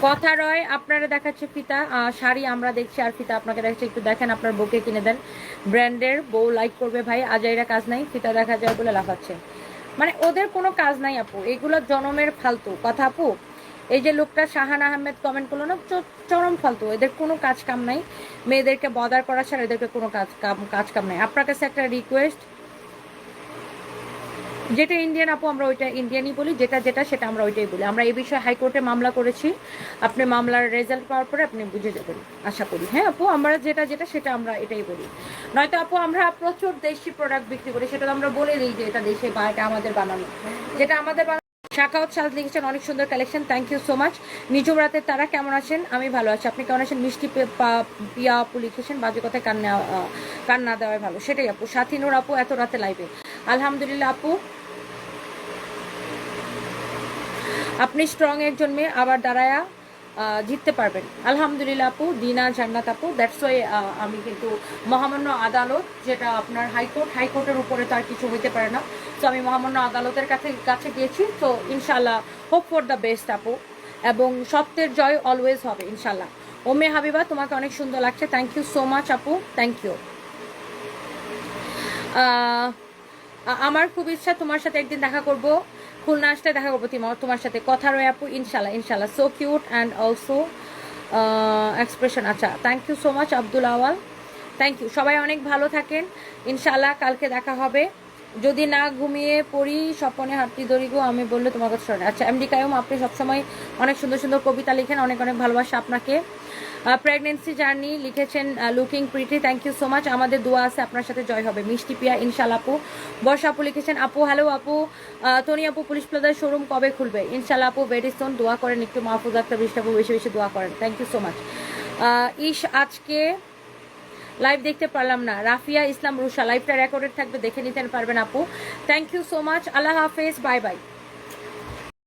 কথা রয় আপনারা দেখাচ্ছে ফিতা শাড়ি আমরা দেখছি, আর ফিতা আপনাকে দেখাচ্ছি। একটু দেখেন, আপনার বউকে কিনে দেন ব্র্যান্ডের, বউ লাইক করবে ভাই। আজাইরা কাজ নাই, ফিতা দেখা যায় বলে লাফাচ্ছে। মানে ওদের কোনো কাজ নাই আপু, এগুলো জনমের ফালতু কথা আপু। এই যে লোকটা শাহান আহমেদ কমেন্ট করলো না, চরম ফালতু, এদের কোনো কাজ কাম নাই। মেয়েদেরকে বদার করা ছাড়া এদেরকে কোনো কাজ কাম নাই। আপনার কাছে একটা রিকোয়েস্ট, যেটা ইন্ডিয়ান আপু আমরা ওইটা ইন্ডিয়ানই বলি, যেটা যেটা সেটা আমরা ওইটাই বলি। আমরা এই বিষয়ে হাইকোর্টে মামলা করেছি, আপনি মামলার রেজাল্ট পাওয়ার পরে আপনি বুঝে যাবেন আশা করি। হ্যাঁ আপু, আমরা যেটা যেটা সেটা আমরা এটাই বলি। নয়তো আপু আমরা প্রচুর দেশি প্রোডাক্ট বিক্রি করি, সেটা তো আমরা বলে দিই যে এটা দেশে বা এটা আমাদের বানানো, যেটা আমাদের বানানো। শাখাওয়াত সাজ লিখেছেন অনেক সুন্দর collection, thank you so much. নিজম রাতের তারা কেমন আছেন? আমি ভালো আছি, আপনি কেমন আছেন? মিষ্টি পিয়া আপু লিখেছেন বাজে কথায় কান না দেওয়াই ভালো, সেটাই আপু। সাথী নূর আপু এত রাতে লাইভে, আলহামদুলিল্লাহ আপু, আপনি স্ট্রং একজন মেয়ে, আবার দাঁড়ায়া জিততে পারবেন। আলহামদুলিল্লাহ আপু। দিনা জান্নাত আপু, দ্যাটস ওয়াই আমি কিন্তু মহামান্য আদালত, যেটা আপনার হাইকোর্টের উপরে তো আর কিছু হইতে পারে না, তো আমি মহামান্য আদালতের কাছে গিয়েছি। তো ইনশাল্লাহ হোপ ফর দ্য বেস্ট আপু, এবং সত্যের জয় অলওয়েজ হবে ইনশাল্লাহ। ওমে হাবিবা, তোমাকে অনেক সুন্দর লাগছে, থ্যাংক ইউ সো মাচ আপু, থ্যাংক ইউ। আমার খুব ইচ্ছা তোমার সাথে একদিন দেখা করব, খুলনা আসতে দেখা করবো তোমার সাথে। কথা রয়ে আপু, ইনশাল্লাহ ইনশাল্লাহ। So cute and also expression. আচ্ছা, thank you so much Abdul Awal, thank you. সবাই অনেক ভালো থাকেন, ইনশাল্লাহ কালকে দেখা হবে। যদি না ঘুমিয়ে পড়ি স্বপনে হাঁটতি ধরি গো, আমি বললে তোমার কথা শোনে। আচ্ছা, এমডি কায়ুম, আপনি সবসময় অনেক সুন্দর সুন্দর কবিতা লিখেন, অনেক অনেক ভালোবাসা আপনাকে। প্রেগনেন্সি জার্নি লিখেছেন looking pretty, thank you so much. আমাদের দোয়া আছে আপনার সাথে জয় হবে। মিষ্টি পিয়া ইনশাল্লাহ আপু। বর্ষা আপু লিখেছেন, আপু হ্যালো আপু, তনি আপু পুলিশ প্লাজার শোরুম কবে খুলবে? ইনশাল্লাহ আপু, ভেরি সুন। দোয়া করেন একটু, মাহফুজ আক্তার বৃষ্টি আপু বেশি বেশি দোয়া করেন, থ্যাংক ইউ সো মাচ। আজকে লাইভ দেখতে পারলাম না, রাফিয়া ইসলাম রুশা, লাইভটা রেকর্ডেড থাকবে, দেখে নিতে পারবেন আপু, থ্যাংক ইউ সো মাচ। আল্লাহ হাফেজ, বাই বাই।